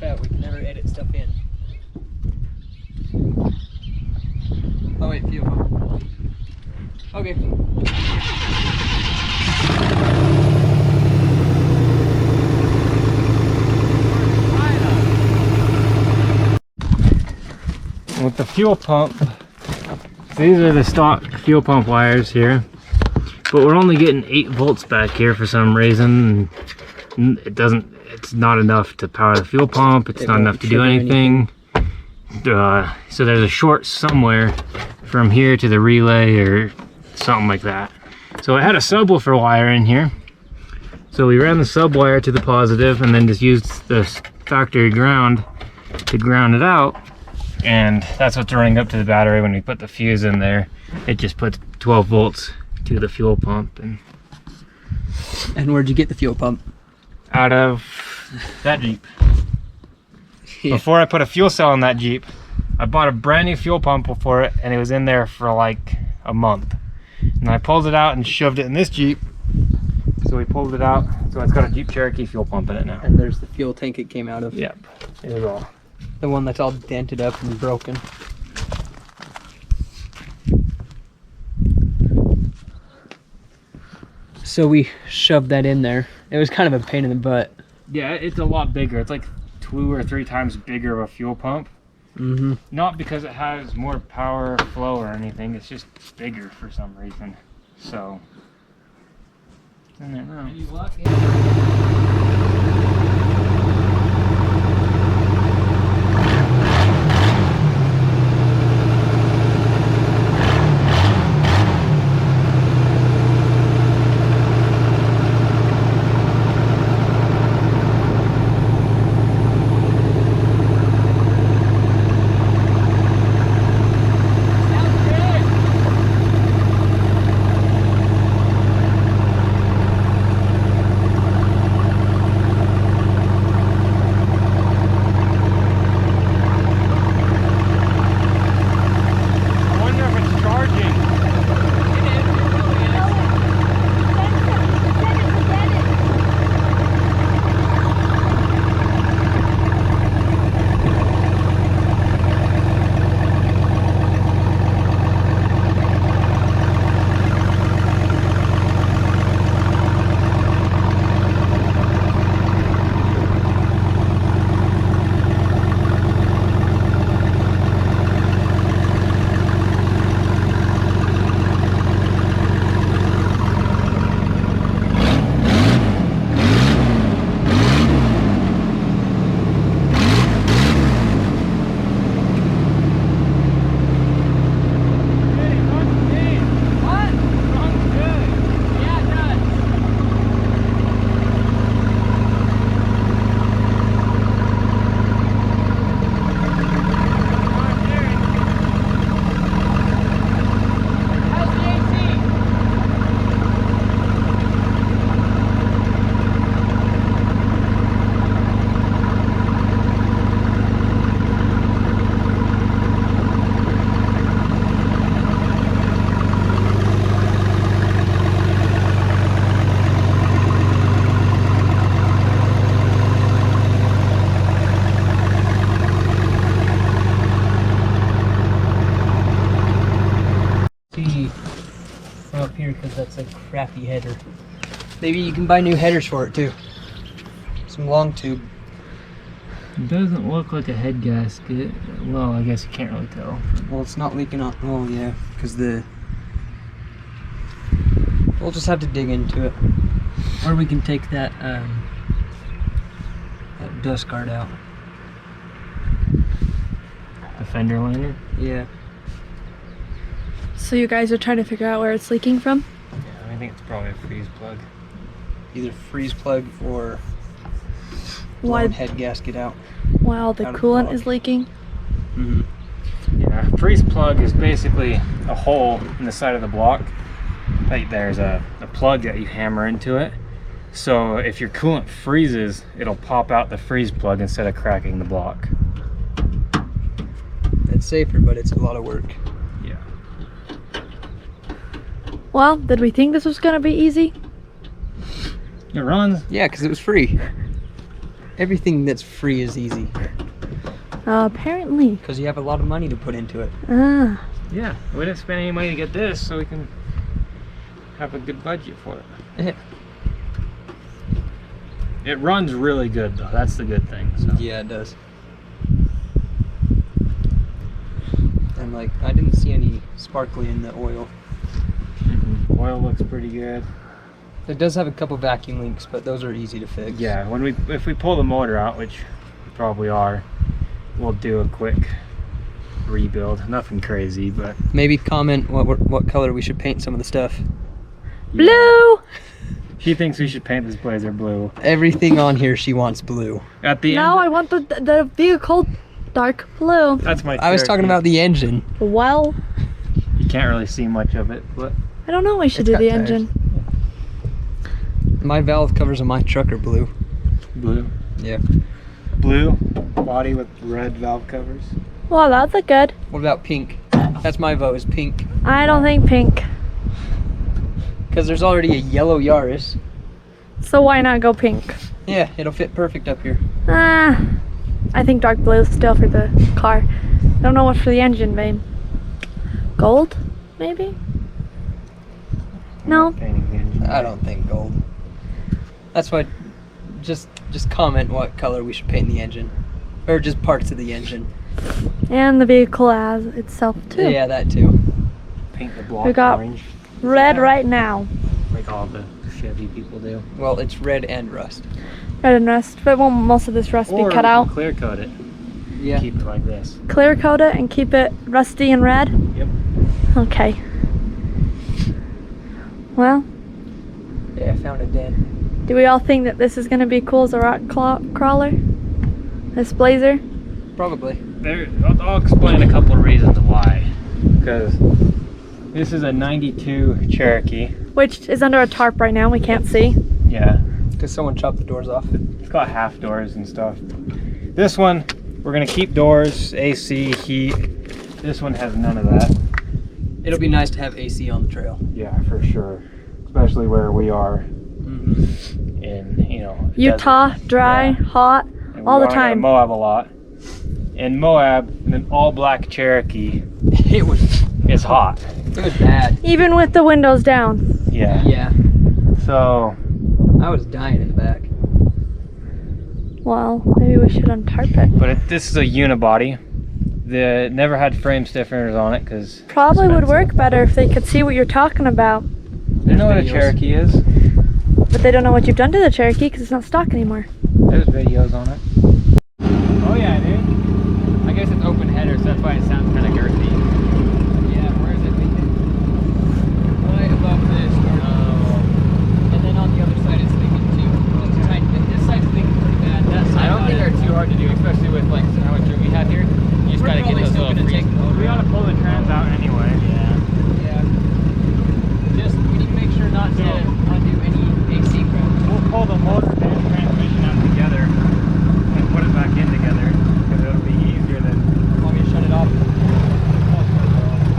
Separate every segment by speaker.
Speaker 1: out. We can never edit stuff in. Oh wait, fuel pump. Okay.
Speaker 2: With the fuel pump, these are the stock fuel pump wires here, but we're only getting 8 volts back here for some reason. It's not enough to power the fuel pump. It's not enough to do anything. So there's a short somewhere from here to the relay or something like that. So I had a subwoofer wire in here. So we ran the sub wire to the positive and then just used the factory ground to ground it out. And that's what's running up to the battery. When we put the fuse in there, it just puts 12 volts to the fuel pump.
Speaker 1: And where'd you get the fuel pump?
Speaker 2: Out of that Jeep.
Speaker 1: Yeah.
Speaker 2: Before I put a fuel cell in that Jeep, I bought a brand new fuel pump for it, and it was in there for like a month. And I pulled it out and shoved it in this Jeep. So we pulled it out, so it's got a Jeep Cherokee fuel pump in it now.
Speaker 1: And there's the fuel tank it came out of.
Speaker 2: Yep, it was all.
Speaker 1: The one that's all dented up and broken. So we shoved that in there. It was kind of a pain in the butt.
Speaker 2: Yeah, it's a lot bigger. It's like 2 or 3 times bigger of a fuel pump.
Speaker 1: Mm-hmm.
Speaker 2: Not because it has more power flow or anything, it's just bigger for some reason. So, it's in there now.
Speaker 1: Up here because that's a crappy header. Maybe you can buy new headers for it too. Some long tube.
Speaker 2: It doesn't look like a head gasket. Well, I guess you can't really tell.
Speaker 1: Well, it's not leaking out. Oh yeah, because we'll just have to dig into it, or we can take that that dust guard out.
Speaker 2: The fender liner?
Speaker 1: Yeah.
Speaker 3: So you guys are trying to figure out where it's leaking from?
Speaker 2: Yeah, I think it's probably a freeze plug.
Speaker 1: Either freeze plug or
Speaker 3: Why?
Speaker 1: head gasket out.
Speaker 3: While the
Speaker 1: Out of the
Speaker 3: coolant
Speaker 1: block.
Speaker 3: is leaking?
Speaker 1: Mm-hmm.
Speaker 2: Yeah, freeze plug is basically a hole in the side of the block. Like there's a plug that you hammer into it. So if your coolant freezes, it'll pop out the freeze plug instead of cracking the block.
Speaker 1: It's safer, but it's a lot of work.
Speaker 2: Yeah.
Speaker 3: Well, did we think this was gonna be easy?
Speaker 2: It runs.
Speaker 1: Yeah, because it was free. Everything that's free is easy
Speaker 3: Apparently.
Speaker 1: because you have a lot of money to put into it.
Speaker 3: Ah.
Speaker 2: Yeah, we didn't spend any money to get this, so we can have a good budget for it.
Speaker 1: Yeah.
Speaker 2: It runs really good though, that's the good thing. So.
Speaker 1: Yeah, it does. And like, I didn't see any sparkly in the oil.
Speaker 2: Oil looks pretty good.
Speaker 1: It does have a couple vacuum leaks, but those are easy to fix.
Speaker 2: Yeah, if we pull the motor out, which we probably are, we'll do a quick rebuild. Nothing crazy, but
Speaker 1: Maybe comment what color we should paint some of the stuff.
Speaker 3: Blue!
Speaker 2: She thinks we should paint this Blazer blue.
Speaker 1: Everything on here she wants blue.
Speaker 2: At the
Speaker 3: No,
Speaker 2: end,
Speaker 3: I want the vehicle dark blue.
Speaker 2: that's my.
Speaker 1: I was talking
Speaker 2: Cherokee.
Speaker 1: about the engine.
Speaker 3: Well,
Speaker 2: You can't really see much of it, but
Speaker 3: I don't know. We should
Speaker 1: It's
Speaker 3: do the
Speaker 1: got tires.
Speaker 3: engine.
Speaker 1: My valve covers on my truck are blue.
Speaker 2: blue.
Speaker 1: Yeah.
Speaker 2: Blue body with red valve covers.
Speaker 3: Well, that's a good.
Speaker 1: What about pink? That's my vote, is pink.
Speaker 3: I don't think pink.
Speaker 1: Because there's already a yellow Yaris.
Speaker 3: So why not go pink?
Speaker 1: Yeah, it'll fit perfect up here.
Speaker 3: Ah, I think dark blue is still for the car. I don't know what's for the engine, babe. Gold, maybe? No.
Speaker 2: Painting the engine.
Speaker 1: I don't think gold. That's why, just comment what color we should paint the engine. Or just parts of the engine.
Speaker 3: And the vehicle as itself too.
Speaker 1: Yeah, that too.
Speaker 2: Paint the block
Speaker 3: We got-
Speaker 2: orange,
Speaker 3: Red right now.
Speaker 2: like all the Chevy people do.
Speaker 1: Well, it's red and rust.
Speaker 3: Red and rust, but won't most of this rust
Speaker 2: Or
Speaker 3: be cut out?
Speaker 2: clear coat it.
Speaker 1: Yeah.
Speaker 2: Keep it like this.
Speaker 3: Clear coat it and keep it rusty and red?
Speaker 2: Yep.
Speaker 3: Okay. Well,
Speaker 1: Yeah, I found a dent.
Speaker 3: do we all think that this is going to be cool as a rock crawler? This Blazer?
Speaker 1: Probably.
Speaker 2: I'll explain a couple of reasons why. Because this is a 92 Cherokee.
Speaker 3: Which is under a tarp right now, we can't see.
Speaker 2: Yeah.
Speaker 1: Because someone chopped the doors off.
Speaker 2: It's got half doors and stuff. This one, we're going to keep doors, AC, heat. This one has none of that.
Speaker 1: It'll be nice to have AC on the trail.
Speaker 2: Yeah, for sure. Especially where we are
Speaker 1: Mm-hmm.
Speaker 2: in, you know,
Speaker 3: Utah,
Speaker 2: desert.
Speaker 3: dry,
Speaker 2: Yeah.
Speaker 3: hot,
Speaker 2: And
Speaker 3: all
Speaker 2: we
Speaker 3: the
Speaker 2: are in
Speaker 3: time.
Speaker 2: Moab a lot. In Moab, an all-black Cherokee
Speaker 1: It was
Speaker 2: is hot.
Speaker 1: bad.
Speaker 3: even with the windows down.
Speaker 2: Yeah.
Speaker 1: Yeah.
Speaker 2: So,
Speaker 1: I was dying in the back.
Speaker 3: Well, maybe we should untarp it.
Speaker 2: but this is a unibody. The never had frame stiffeners on it because
Speaker 3: Probably would work better if they could see what you're talking about.
Speaker 2: they know what a
Speaker 1: videos.
Speaker 2: Cherokee is.
Speaker 3: But they don't know what you've done to the Cherokee because it's not stock anymore.
Speaker 2: There's videos on it. Oh yeah, dude. I guess it's open header, so that's why it sounds kind of girthy.
Speaker 1: Yeah, where is it leaking? Right above this. And then on the other side it's leaking too. This side's leaking pretty bad. That side
Speaker 2: I don't think they're too hard to do, especially with like how much room we have here. You just
Speaker 1: We're
Speaker 2: gotta get
Speaker 1: probably
Speaker 2: those
Speaker 1: still
Speaker 2: little
Speaker 1: gonna
Speaker 2: freeze.
Speaker 1: take the motor
Speaker 2: We ought to pull the trans out anyway.
Speaker 1: Yeah. Just, we need to make sure not to undo any AC crap.
Speaker 2: We'll pull the motor and transmission out together and put it back in together because it'll be easier than.
Speaker 1: Want me to shut it off?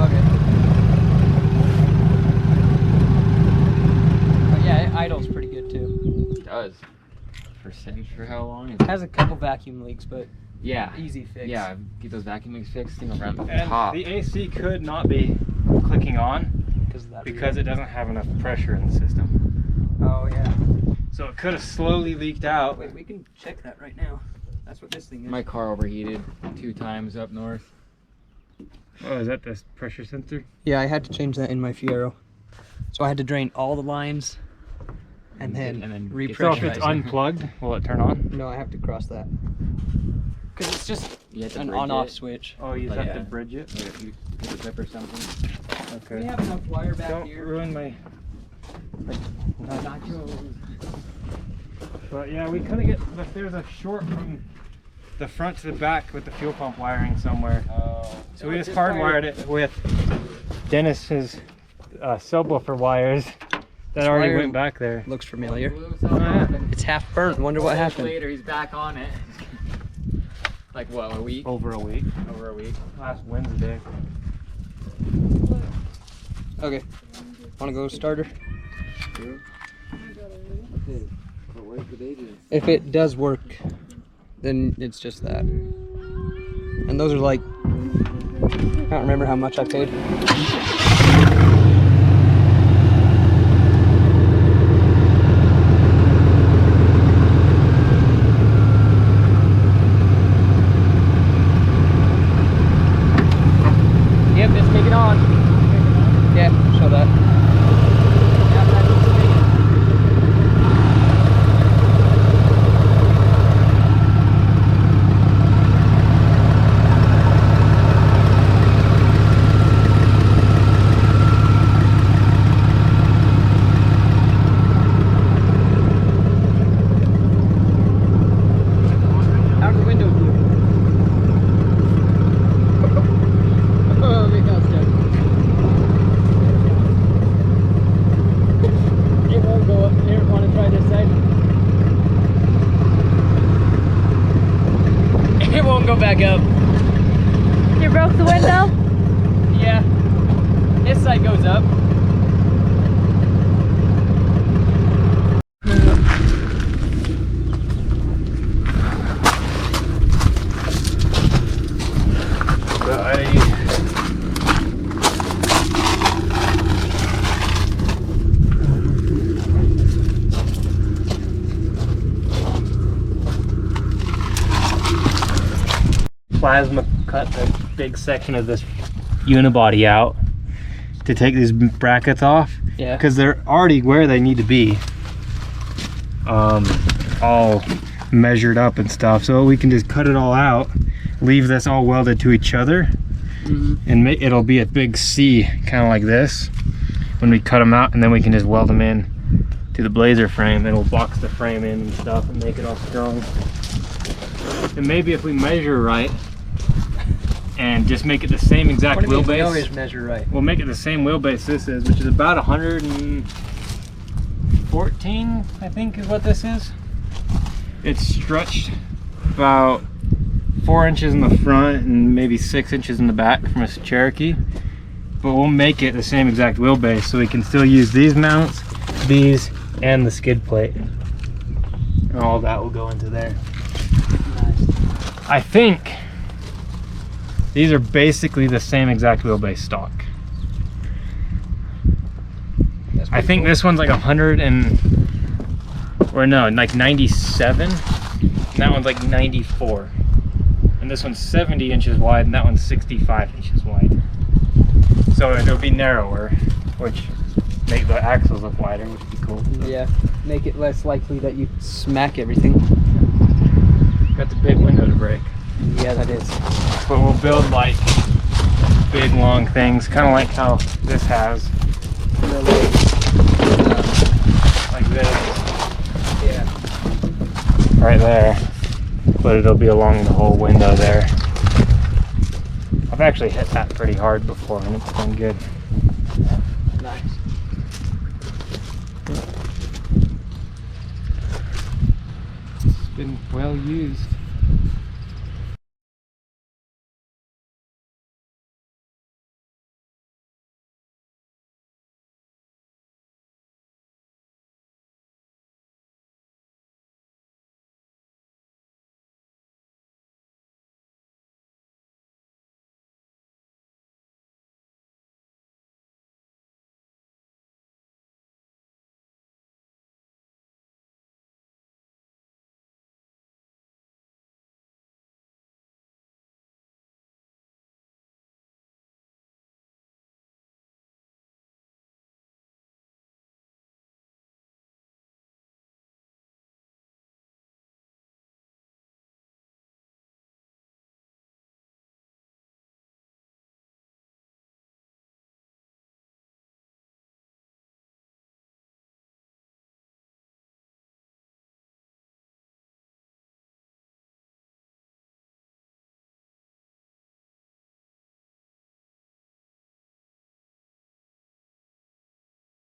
Speaker 1: Okay. But yeah, it idles pretty good too.
Speaker 4: It does. For how long?
Speaker 1: It has a couple vacuum leaks, but
Speaker 4: Yeah.
Speaker 1: easy fix.
Speaker 4: Yeah, get those vacuum leaks fixed, you know, around the
Speaker 2: And
Speaker 4: top.
Speaker 2: the AC could not be clicking on
Speaker 1: Because of that.
Speaker 2: because it doesn't have enough pressure in the system.
Speaker 1: Oh yeah.
Speaker 2: So it could have slowly leaked out.
Speaker 1: Wait, we can check that right now. That's what this thing is.
Speaker 4: My car overheated 2 times up north.
Speaker 2: Oh, is that the pressure sensor?
Speaker 1: Yeah, I had to change that in my Fiero. So I had to drain all the lines and then
Speaker 4: get
Speaker 2: So if
Speaker 1: repressurize
Speaker 2: it's
Speaker 1: it.
Speaker 2: unplugged, will it turn on?
Speaker 1: No, I have to cross that. Because it's just
Speaker 4: You have to
Speaker 1: an
Speaker 4: bridge
Speaker 1: on-off
Speaker 4: it.
Speaker 1: switch.
Speaker 2: Oh, you
Speaker 4: Like,
Speaker 2: have to
Speaker 4: yeah.
Speaker 2: bridge it?
Speaker 4: Like, you put a clip or something.
Speaker 1: We
Speaker 2: Okay.
Speaker 1: have enough wire back
Speaker 2: Don't
Speaker 1: here.
Speaker 2: ruin my
Speaker 1: Nachos.
Speaker 2: But yeah, we couldn't get, but there's a short from the front to the back with the fuel pump wiring somewhere.
Speaker 4: Oh.
Speaker 2: So we just hardwired it with Dennis's subwoofer wires that already
Speaker 1: wire
Speaker 2: went back there.
Speaker 1: Looks familiar.
Speaker 2: yeah.
Speaker 1: It's half burnt. Wonder what happened.
Speaker 4: Later, he's back on it. Like what, a week?
Speaker 2: Over a week.
Speaker 4: Over a week.
Speaker 2: Last Wednesday.
Speaker 1: Okay. Wanna go starter?
Speaker 4: Okay. What work did they do?
Speaker 1: If it does work, then it's just that. And those are like, I don't remember how much I paid. Yep, it's kicking on. Yeah, show that. How's the window view? Oh, maybe that's good. It won't go up here. Want to try this side? It won't go back up.
Speaker 3: You broke the window?
Speaker 1: Yeah. This side goes up.
Speaker 2: Plasma cut a big section of this unibody out to take these brackets off.
Speaker 1: Yeah.
Speaker 2: Because they're already where they need to be. All measured up and stuff. So we can just cut it all out, leave this all welded to each other, and it'll be a big C, kind of like this, when we cut them out, and then we can just weld them in to the blazer frame. It'll box the frame in and stuff and make it all strong. And maybe if we measure right and just make it the same exact
Speaker 1: We
Speaker 2: wheelbase.
Speaker 1: always measure right.
Speaker 2: We'll make it the same wheelbase this is, which is about 114, I think is what this is. It's stretched about 4 inches in the front and maybe 6 inches in the back from a Cherokee. But we'll make it the same exact wheelbase so we can still use these mounts, these, and the skid plate. And all of that will go into there.
Speaker 1: Nice.
Speaker 2: I think these are basically the same exact wheelbase stock. I think this one's like 100 and, or no, like 97. And that one's like 94. And this one's 70 inches wide and that one's 65 inches wide. So it'll be narrower, which make the axles look wider, which would be cool.
Speaker 1: Yeah, make it less likely that you smack everything.
Speaker 2: Got the big window to break.
Speaker 1: Yeah, that is.
Speaker 2: But we'll build like big long things, kind of like how this has. Like this.
Speaker 1: Yeah.
Speaker 2: Right there. But it'll be along the whole window there. I've actually hit that pretty hard before and it's been good.
Speaker 1: Nice.
Speaker 2: It's been well used.